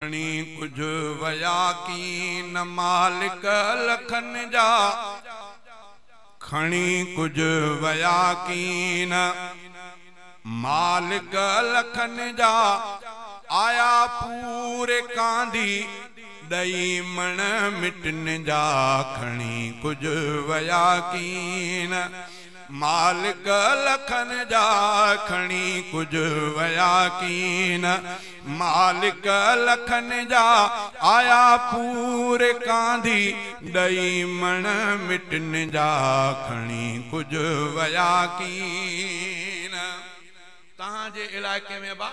खणी कुछ वया कीन मालिक लखन जा, खणी कुछ वया कीन मालिक लखन जा, आया पूरे कांधी दई मण मिटन जा। खणी कुछ वया कीन मालिक लखन जा, खणी कुछ वया कीन मालिक लखन जा, आया पूरे कांधी दई मण मिटन जा। खणी कुछ वया कीन। तहां जे इलाके में बा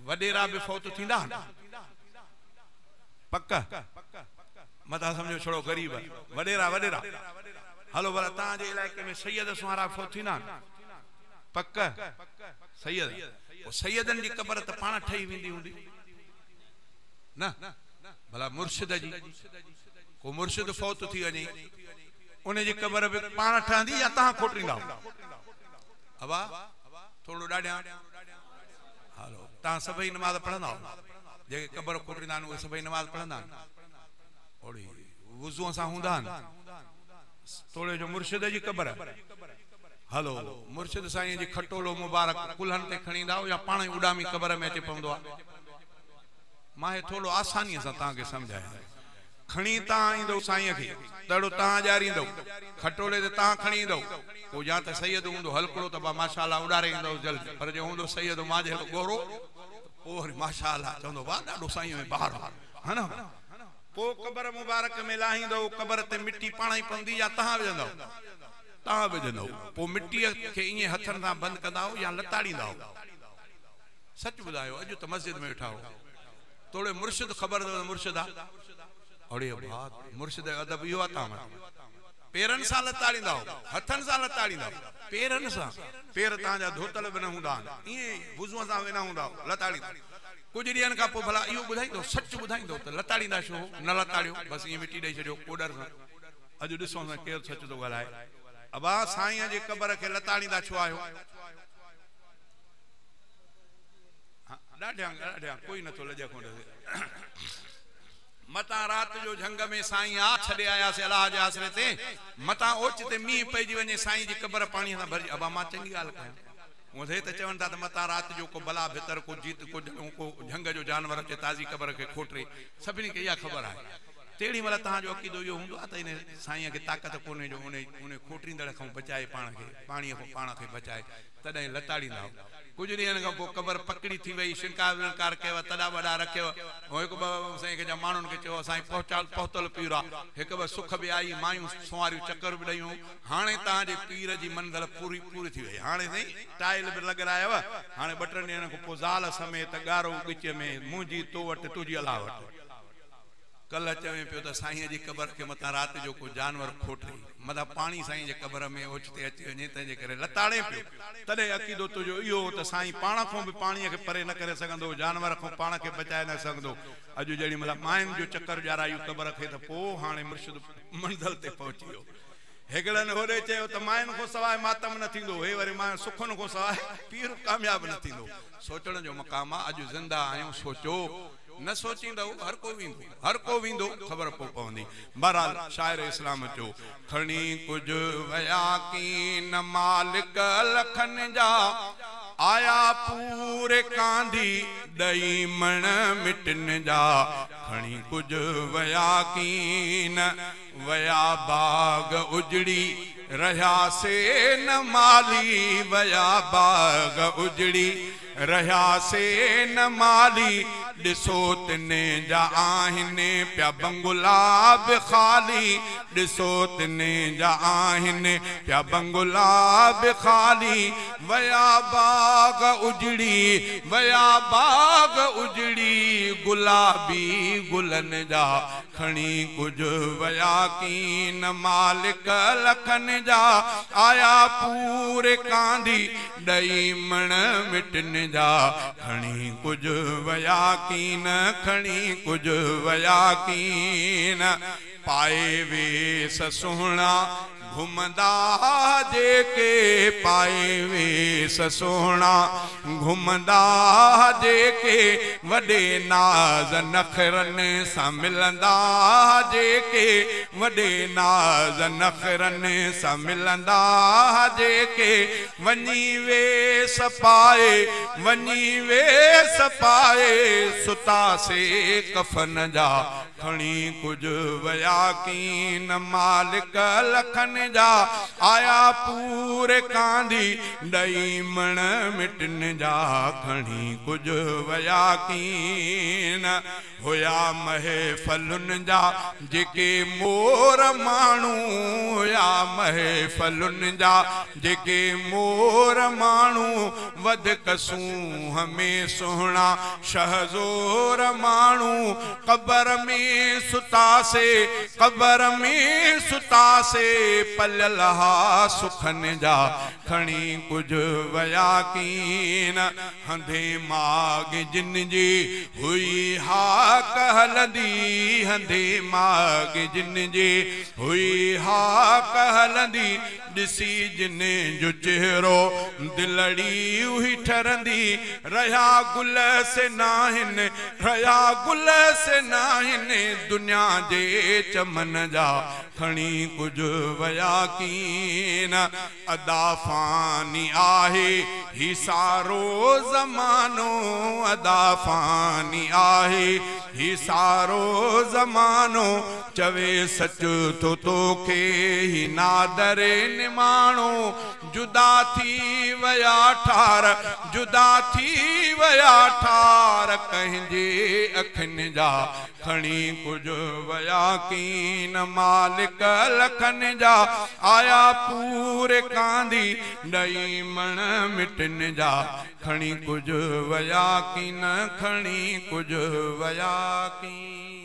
वडेरा भी फौत थींदा पक्का मता समझो छोड़ो गरीब वडेरा वडेरा हलो भला तहां जे इलाके में सैयद सुहारा फौत थींदा पक्का सैयद ओ सैयदन जी कब्र त पाण ठही वेंदी हुंदी न भला मुर्शिद जी को मुर्शिद फौत थी वने उन जी कब्र भी पाण ठहंदी या तहां खोटरींदा अबा थोड़ो डाढिया हलो तहां सभई नमाज पढ़ंदा जेके कब्र खोटरींदा उहे सभई नमाज पढ़ंदा ओड़ी वुज़ू सां हूंदा थोड़े जो मुर्शिद जी कब्र हलो मुर्शिद साईं जी खटोलो मुबारक कुल्हन ते खणींदा या पाण ही उडामी कब्र में अचे पवंदो आ। मां हे थोड़ो आसानी सां तहां के समझाया खणी तहां ईंदो साईं खे तड़ो तहां ॼारींदो खटोले ते तहां खणी ईंदो को या त सैयद हूंदो हलकड़ो त माशाअल्लाह उडारे ईंदो जल्दी पर जो हूंदो सैयद माजे हलो गोरो और माशाअल्लाह चवंदो वाह ॾाढो साईं में ॿार है ना पो कब्र मुबारक में लाहींदो कब्र ते मिट्टी पाण ही पवंदी या तहां विझंदो तहां विझंदो पो मिट्टी के इए हथन सां बंद कंदा या लताड़ींदा सच बुधायो अज तो मस्जिद में वेठा हो तोड़े मुर्शिद खबर दो मुर्शिदा अरे बात मुर्शिद अदब यो आता पेरन सा लताड़ींदा हथन सा लताड़ींदा पेरन सा पेर ता जा धोतल बन हुंदा इए वुज़ू सा वेना हुंदा लताड़ींदा कुछ ॾींहंनि खां पोइ भला इहो ॿुधाईंदो सच ॿुधाईंदो त लताड़ींदा छो न लताड़ियो बसि ईअं मिटी ॾेई छॾियो कोडर सां अॼु ॾिसो न केरु सच थो ॻाल्हाए अबा साईं जे कब्र खे लताड़ींदा छो आहियो ॾाढिया ॾाढिया कोई नथो लॼे कोन मता रात जो झंग में साईं आ छॾे आयासीं अलाह जे आसरे ते मता ओच ते मींहुं पइजी वञे साईं जी कब्र पाणीअ सां भरिजी अबा मां चङी ॻाल्हि कयां मुझे तो चवन था मता रात जो को बला भितर को जीत को झंग जो जानवर अचे ताज़ी कब्र के खोटरे सभिनी के इहा ख़बर है तेड़ी मतलब तहां जो अकीदो यो हुंदो त इन साईं के ताकत कोने जो उन खोटरींदड़ खां बचाए पाण के पानी को पाण के बचाए तडे लताड़ींदा कुछ ॾींहंनि खां पोइ कब्र पकड़ी थी वई शिनकार विनकार कयो तॾा वॾा रखियो हिकु ॿ साईं खे माण्हुनि खे चयो साईं पहुतल पीर आहे हिकु ॿ सुख बि आई मायूं सुवारियूं चकर बि ॾियूं हाणे तव्हांजे पीर जी मंज़िल पूरी थी वई हाणे साईं टाइल बि लॻरायव हाणे ॿ टे ॾींहंनि खां पोइ ज़ाल समेत ॻारो ॻिच में मुंहिंजी तो वटि तुंहिंजी अलाह वटि कल चवे पियो त साईं जी कब्र के मता रात जो को जानवर खोटरी मता पानी साईं जे कब्र में ओचते अची वञे तंहिंजे करे लताड़े पियो तॾहिं अक़ीदो तुंहिंजो इहो त साईं पाण खां बि पाणीअ खे परे न करे सघंदो जानवर खां पाण खे बचाए न सघंदो अॼु जहिड़ी मतलब मायुनि जो चकर ॼारायूं कब्र खे त पोइ हाणे मुर्शिद मंज़िल ते पहुची वियो हेगड़नि होॾे चयो त मायुनि खां सवाइ मातम न थींदो हे वरी मां सुखनि खां सवाइ पीर कामयाब न थींदो सोचण जो मक़ाम आहे अॼु ज़िंदा आहियूं सोचो न सोचींदो हर को वींदो खबर पो पवंदी बहरहाल शायर इस्लाम चो खणी कुछ वया कीन मालिक लखन जा आया पूरे कांधी दई मण मिटन जा खणी कुछ वया कीन वया बाग उजड़ी रहा से न माली वया बाग उजड़ी रहा से न माली दिसो तने जा आहिने प्या बंगुला बि खाली दिसो तने जा आहिने प्या बंगुला बि खाली वया बाग उजड़ी गुलाबी गुलन जा खणी कुछ वया कीन मालिक लखन जा आया पूरे कांधी दई मण मिटन जा खणी कुछ वया कीन खणी कुछ वया कीन पाए वे सुहिणा घुमदा जेके पाए वेस सोहणा घुमदा जेके वॾे नाज़ नखरनि सां मिलंदा जेके वॾे नाज़ नखरनि सां मिलंदा जेके वञी वेस पाए सुतासे कफन जा खणी कुझु वया कीन मालिक लखन जा आया पूरे कांधी ॾई मण मिटन जा खणी कुझु वया कीन हुया महफ़लुनि जा जेके मोर माण्हू हुया महफ़लुनि जा जेके मोर माण्हू वध कसूं हमें सुहिणा शहज़ोर माण्हू क़बर में सुतासे पलियल हा सुखनि जा खणी कुझु वया कीन हंधे माग जिन जी हुई हा कहलंदी हंधे माग जिन जी हुई हा कहलंदी ॾिसी जिन जो चेहरो दिलड़ी हुई ठरंदी रहा गुल से नाहिन दुनिया जे चमन जा खणी कुझु वया कीन अदा फानी आहे ही सारो ज़मानो अदा फानी आहे ही सारो ज़मानो चवे सच तो तोखे ही नादरे निमाणो जुदा थी वया ठार कंहिंजे अखियुनि जा खणी कुझु वया कीन मालिक लखन जा आया पूरे कांधी ॾई मण मिटन जा खणी कुझु वया कीन खणी कुझु वया कीन।